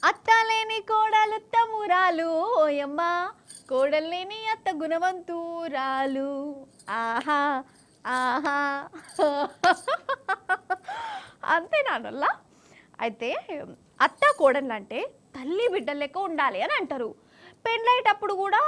అత్త లేని కోడలు తమ్మురాలు ఓయమ్మ, కోడలు లేని అత్త గుణవంతురాలు. ఆహా ఆహా అంతే నాన్నల్లా. అయితే అత్త కోడళ్ళు అంటే తల్లి బిడ్డలు లెక్క ఉండాలి అని అంటారు. పెళ్ళేటప్పుడు కూడా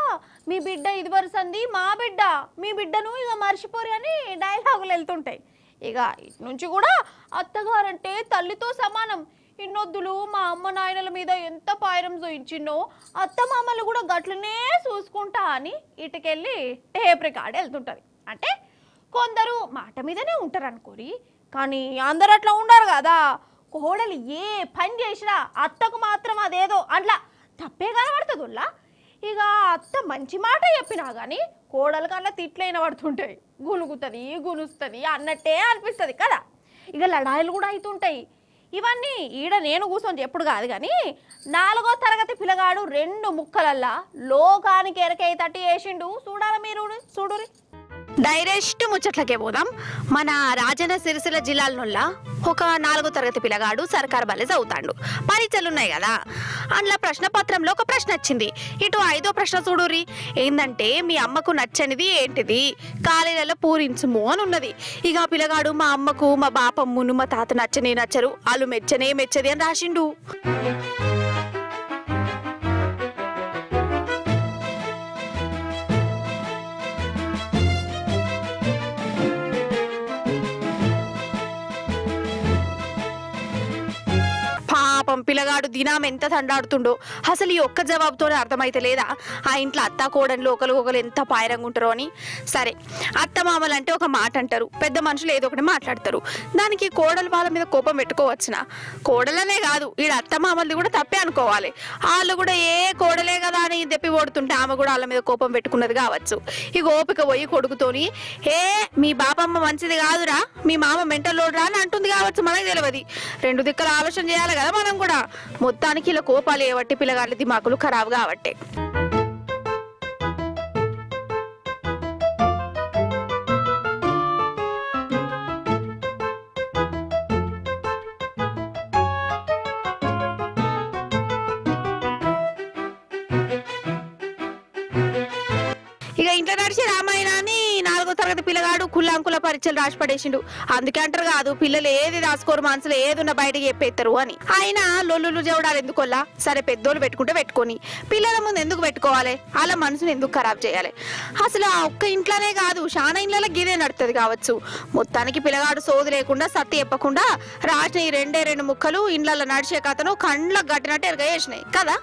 మీ బిడ్డ ఇది వరుసంది మా బిడ్డ, మీ బిడ్డను ఇక మర్చిపోరు అని డైలాగులు వెళ్తుంటాయి. ఇక ఇటు నుంచి కూడా అత్తగారంటే తల్లితో సమానం. ఇన్నొద్దులు మా అమ్మ నాయనల మీద ఎంత పాయరం చూయించిన్నో అత్త మామలు కూడా గట్లనే చూసుకుంటా అని ఇటుకెళ్ళి టేప్ రికార్డ్ వెళ్తుంటుంది. అంటే కొందరు మాట మీదనే ఉంటారు అనుకోరి, కానీ అందరు అట్లా ఉండరు కదా. కోడలు ఏ పని చేసినా అత్తకు మాత్రం అదేదో అట్లా తప్పే కనబడుతుందిలా. ఇక అత్త మంచి మాట చెప్పినా కానీ కోడలు కన్నా తిట్లైన పడుతుంటాయి. గునుగుతుంది గునుస్తుంది అన్నట్టే అనిపిస్తుంది కదా. ఇక లడాయిలు కూడా అవుతుంటాయి. ఇవన్నీ ఈడ నేను కూర్చొని ఎప్పుడు కాదు కానీ 4వ తరగతి పిల్లగాడు 2 ముక్కలల్లా లోకానికి ఎరకై తట్టి వేసిండు. చూడాలి మీరు చూడురి. డైరెక్ట్ ముచ్చట్లకే పోదాం. మన రాజన్న సిరిసిల్ల జిల్లాలో ఒక 4వ తరగతి పిల్లగాడు సర్కార్ బల్లె చదువుతాడు. పరీక్షలు ఉన్నాయి కదా, అందులో ప్రశ్న పత్రంలో ఒక ప్రశ్న వచ్చింది. ఇటు 5వ ప్రశ్న చూడురి. ఏంటంటే మీ అమ్మకు నచ్చనిది ఏంటిది, కాలేజీలలో పూరించుము అని ఉన్నది. ఇక పిల్లగాడు మా అమ్మకు మా బాపమ్మను మా తాత నచ్చనే నచ్చరు, వాళ్ళు మెచ్చనే మెచ్చది అని రాసిండు. పాపం పిల్లగాడు దినాం ఎంత తండాడుతుండో. అసలు ఈ ఒక్క జవాబుతోనే అర్థమైతే లేదా ఆ ఇంట్లో అత్త కోడళ్ళు ఒకరు ఎంత పాయరంగా ఉంటారో అని. సరే, అత్త మామలు అంటే ఒక మాట అంటారు, పెద్ద మనుషులు ఏదో ఒకటి మాట్లాడతారు. దానికి కోడలు వాళ్ళ మీద కోపం పెట్టుకోవచ్చునా? కోడలనే కాదు, ఈడ అత్త మామల్ని కూడా తప్పే అనుకోవాలి. వాళ్ళు కూడా ఏ కోడలే కదా అని దెప్పి ఓడుతుంటే ఆమె కూడా వాళ్ళ మీద కోపం పెట్టుకున్నది కావచ్చు. ఇక ఓపిక పోయి కొడుకుతోని మీ బాపమ్మ మంచిది కాదురా, మీ మామ మెంటలోడురా అని అంటుంది కావచ్చు, మనకి తెలియదు. 2 దిక్కల ఆలోచన చేయాలి కదా మనం కూడా. మొత్తానికి ఇలా కోపాలు ఏవట్టి పిల్లగాళ్ళ దిమాకులు ఖరాబ్ కావట్టే. ఇక ఇంట్లో నడిచి రామాయణాన్ని 4వ తరగతి పిల్లగాడు కుల్లాంకుల పరీక్షలు రాసి పడేసిండు. అందుకే అంటారు కాదు, పిల్లలు ఏది రాసుకోరు, మనసులో ఏది ఉన్న బయటకి చెప్పేస్తారు అని. ఆయన లొల్లులు చెవడాలు ఎందుకోల్లా? సరే, పెద్దోళ్ళు పెట్టుకుంటే పెట్టుకొని, పిల్లల ముందు ఎందుకు పెట్టుకోవాలి? అలా మనసును ఎందుకు ఖరాబ్ చేయాలి? అసలు ఆ ఒక్క ఇంట్లోనే కాదు, చాలా ఇంట్లో గిదే నడుతుంది కావచ్చు. మొత్తానికి పిల్లగాడు సోదు లేకుండా సత్తి చెప్పకుండా రాసిన ఈ 2 ముక్కలు ఇండ్లలో నడిచే కథను కండ్లకు గట్టినట్టు ఎరగేసినాయి కదా.